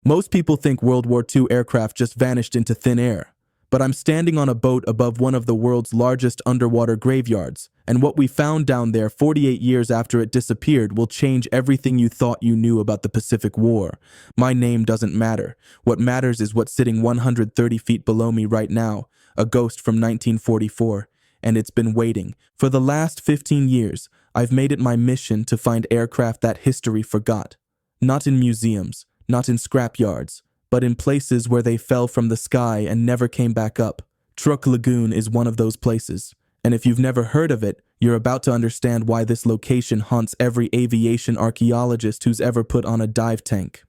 Most people think World War II aircraft just vanished into thin air, but I'm standing on a boat above one of the world's largest underwater graveyards, and what we found down there 48 years after it disappeared will change everything you thought you knew about the Pacific War. My name doesn't matter. What matters is what's sitting 130 feet below me right now, a ghost from 1944, and it's been waiting. For the last 15 years, I've made it my mission to find aircraft that history forgot. Not in museums, not in scrapyards, but in places where they fell from the sky and never came back up. Truk Lagoon is one of those places, and if you've never heard of it, you're about to understand why this location haunts every aviation archaeologist who's ever put on a dive tank.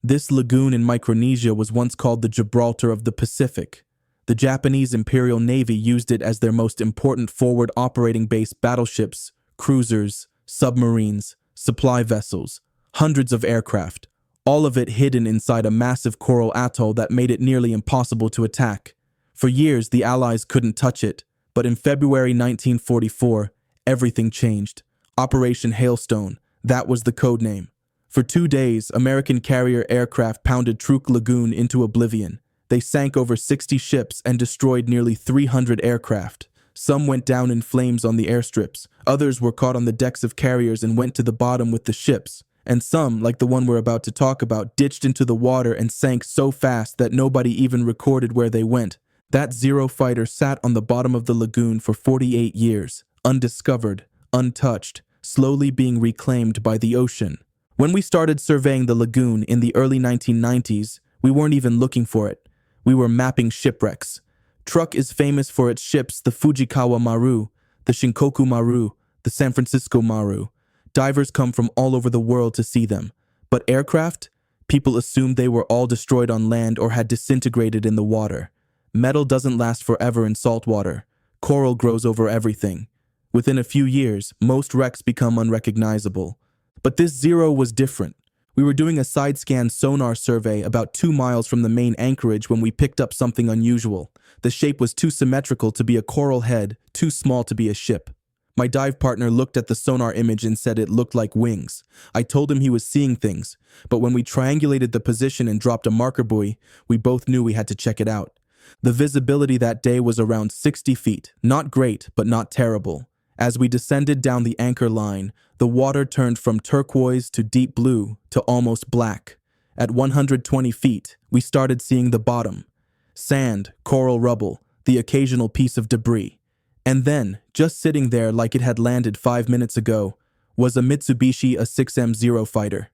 This lagoon in Micronesia was once called the Gibraltar of the Pacific. The Japanese Imperial Navy used it as their most important forward operating base. Battleships, cruisers, submarines, supply vessels, hundreds of aircraft, all of it hidden inside a massive coral atoll that made it nearly impossible to attack. For years, the Allies couldn't touch it, but in February 1944, everything changed. Operation Hailstone, that was the code name. For 2 days, American carrier aircraft pounded Truk Lagoon into oblivion. They sank over 60 ships and destroyed nearly 300 aircraft. Some went down in flames on the airstrips, others were caught on the decks of carriers and went to the bottom with the ships, and some, like the one we're about to talk about, ditched into the water and sank so fast that nobody even recorded where they went. That Zero fighter sat on the bottom of the lagoon for 48 years, undiscovered, untouched, slowly being reclaimed by the ocean. When we started surveying the lagoon in the early 1990s, we weren't even looking for it. We were mapping shipwrecks. Truk is famous for its ships, the Fujikawa Maru, the Shinkoku Maru, the San Francisco Maru. Divers come from all over the world to see them. But aircraft? People assumed they were all destroyed on land or had disintegrated in the water. Metal doesn't last forever in salt water. Coral grows over everything. Within a few years, most wrecks become unrecognizable. But this Zero was different. We were doing a side-scan sonar survey about 2 miles from the main anchorage when we picked up something unusual. The shape was too symmetrical to be a coral head, too small to be a ship. My dive partner looked at the sonar image and said it looked like wings. I told him he was seeing things, but when we triangulated the position and dropped a marker buoy, we both knew we had to check it out. The visibility that day was around 60 feet. Not great, but not terrible. As we descended down the anchor line, the water turned from turquoise to deep blue to almost black. At 120 feet, we started seeing the bottom. Sand, coral rubble, the occasional piece of debris. And then, just sitting there like it had landed 5 minutes ago, was a Mitsubishi A6M0 fighter.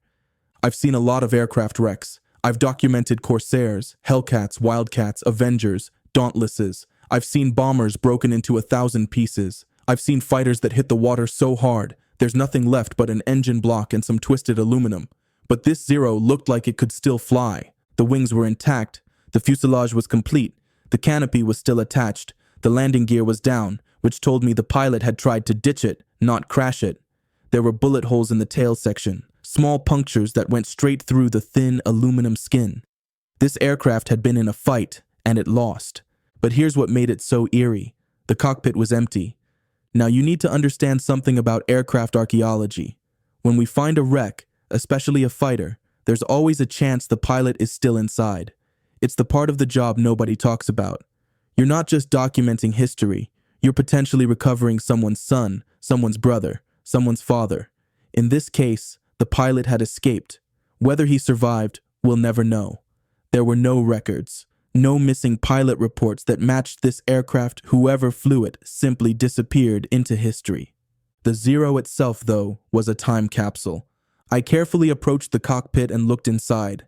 I've seen a lot of aircraft wrecks. I've documented Corsairs, Hellcats, Wildcats, Avengers, Dauntlesses. I've seen bombers broken into 1,000 pieces. I've seen fighters that hit the water so hard, there's nothing left but an engine block and some twisted aluminum. But this Zero looked like it could still fly. The wings were intact. The fuselage was complete. The canopy was still attached. The landing gear was down, which told me the pilot had tried to ditch it, not crash it. There were bullet holes in the tail section, small punctures that went straight through the thin aluminum skin. This aircraft had been in a fight, and it lost. But here's what made it so eerie. The cockpit was empty. Now you need to understand something about aircraft archaeology. When we find a wreck, especially a fighter, there's always a chance the pilot is still inside. It's the part of the job nobody talks about. You're not just documenting history, you're potentially recovering someone's son, someone's brother, someone's father. In this case, the pilot had escaped. Whether he survived, we'll never know. There were no records, no missing pilot reports that matched this aircraft. Whoever flew it simply disappeared into history. The Zero itself, though, was a time capsule. I carefully approached the cockpit and looked inside.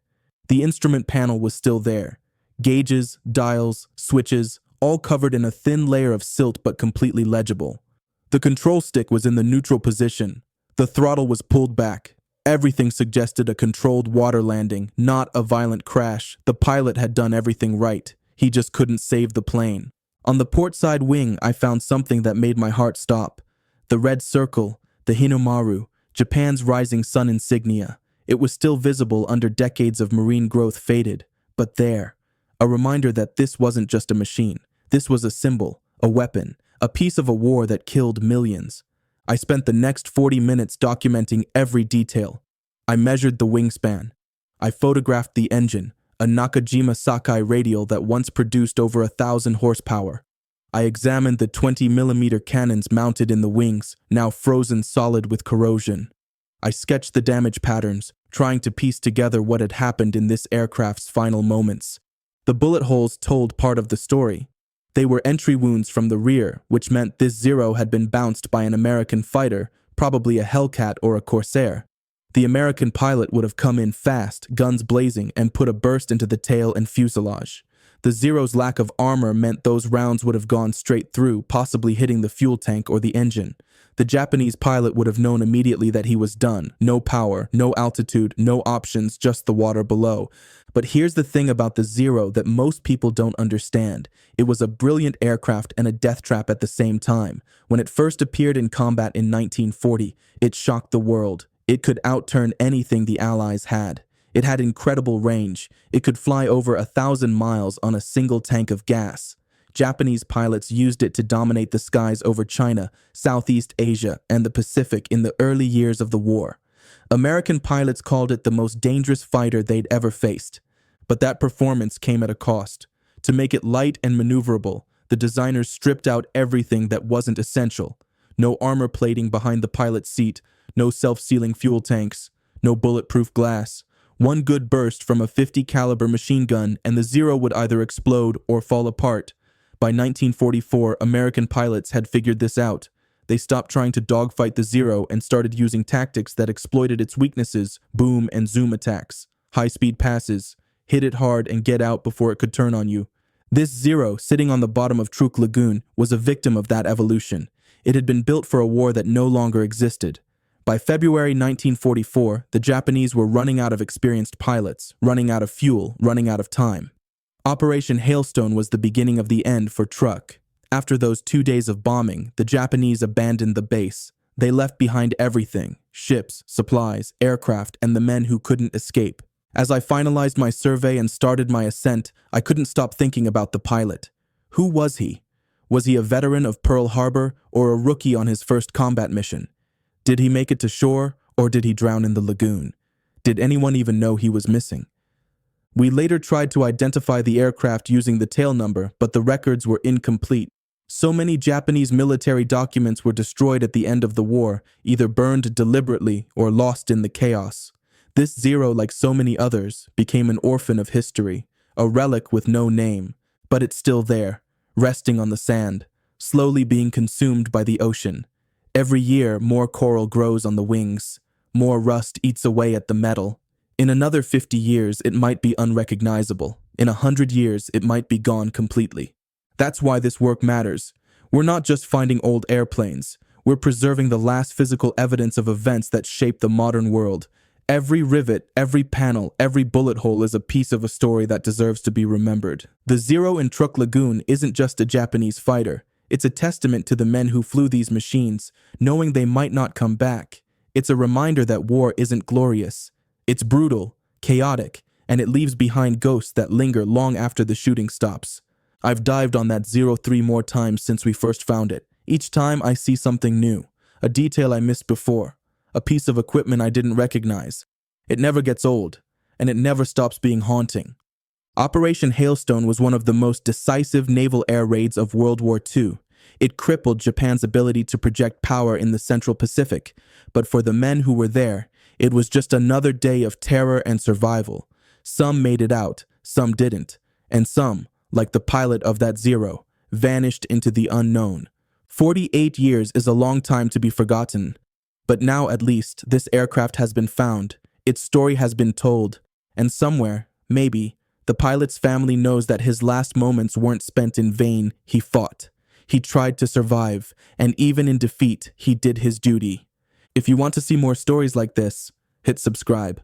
The instrument panel was still there. Gauges, dials, switches, all covered in a thin layer of silt but completely legible. The control stick was in the neutral position. The throttle was pulled back. Everything suggested a controlled water landing, not a violent crash. The pilot had done everything right. He just couldn't save the plane. On the port side wing, I found something that made my heart stop. The red circle, the Hinomaru, Japan's rising sun insignia. It was still visible under decades of marine growth faded, but there. A reminder that this wasn't just a machine. This was a symbol, a weapon, a piece of a war that killed millions. I spent the next 40 minutes documenting every detail. I measured the wingspan. I photographed the engine, a Nakajima Sakai radial that once produced over 1,000 horsepower. I examined the 20mm cannons mounted in the wings, now frozen solid with corrosion. I sketched the damage patterns, trying to piece together what had happened in this aircraft's final moments. The bullet holes told part of the story. They were entry wounds from the rear, which meant this Zero had been bounced by an American fighter, probably a Hellcat or a Corsair. The American pilot would have come in fast, guns blazing, and put a burst into the tail and fuselage. The Zero's lack of armor meant those rounds would have gone straight through, possibly hitting the fuel tank or the engine. The Japanese pilot would have known immediately that he was done. No power, no altitude, no options, just the water below. But here's the thing about the Zero that most people don't understand. It was a brilliant aircraft and a death trap at the same time. When it first appeared in combat in 1940, it shocked the world. It could outturn anything the Allies had. It had incredible range. It could fly over 1,000 miles on a single tank of gas. Japanese pilots used it to dominate the skies over China, Southeast Asia, and the Pacific in the early years of the war. American pilots called it the most dangerous fighter they'd ever faced. But that performance came at a cost. To make it light and maneuverable, the designers stripped out everything that wasn't essential. No armor plating behind the pilot's seat, no self-sealing fuel tanks, no bulletproof glass. One good burst from a .50 caliber machine gun and the Zero would either explode or fall apart. By 1944, American pilots had figured this out. They stopped trying to dogfight the Zero and started using tactics that exploited its weaknesses: boom and zoom attacks, high-speed passes, hit it hard and get out before it could turn on you. This Zero, sitting on the bottom of Truk Lagoon, was a victim of that evolution. It had been built for a war that no longer existed. By February 1944, the Japanese were running out of experienced pilots, running out of fuel, running out of time. Operation Hailstone was the beginning of the end for Truk. After those 2 days of bombing, the Japanese abandoned the base. They left behind everything: ships, supplies, aircraft, and the men who couldn't escape. As I finalized my survey and started my ascent, I couldn't stop thinking about the pilot. Who was he? Was he a veteran of Pearl Harbor or a rookie on his first combat mission? Did he make it to shore, or did he drown in the lagoon? Did anyone even know he was missing? We later tried to identify the aircraft using the tail number, but the records were incomplete. So many Japanese military documents were destroyed at the end of the war, either burned deliberately or lost in the chaos. This Zero, like so many others, became an orphan of history, a relic with no name, but it's still there, resting on the sand, slowly being consumed by the ocean. Every year, more coral grows on the wings. More rust eats away at the metal. In another 50 years, it might be unrecognizable. In 100 years, it might be gone completely. That's why this work matters. We're not just finding old airplanes. We're preserving the last physical evidence of events that shaped the modern world. Every rivet, every panel, every bullet hole is a piece of a story that deserves to be remembered. The Zero in Truk Lagoon isn't just a Japanese fighter. It's a testament to the men who flew these machines, knowing they might not come back. It's a reminder that war isn't glorious. It's brutal, chaotic, and it leaves behind ghosts that linger long after the shooting stops. I've dived on that Zero 3 more times since we first found it. Each time I see something new, a detail I missed before, a piece of equipment I didn't recognize. It never gets old, and it never stops being haunting. Operation Hailstone was one of the most decisive naval air raids of World War II. It crippled Japan's ability to project power in the Central Pacific, but for the men who were there, it was just another day of terror and survival. Some made it out, some didn't, and some, like the pilot of that Zero, vanished into the unknown. 48 years is a long time to be forgotten, but now at least this aircraft has been found, its story has been told, and somewhere, maybe, the pilot's family knows that his last moments weren't spent in vain. He fought. He tried to survive, and even in defeat, he did his duty. If you want to see more stories like this, hit subscribe.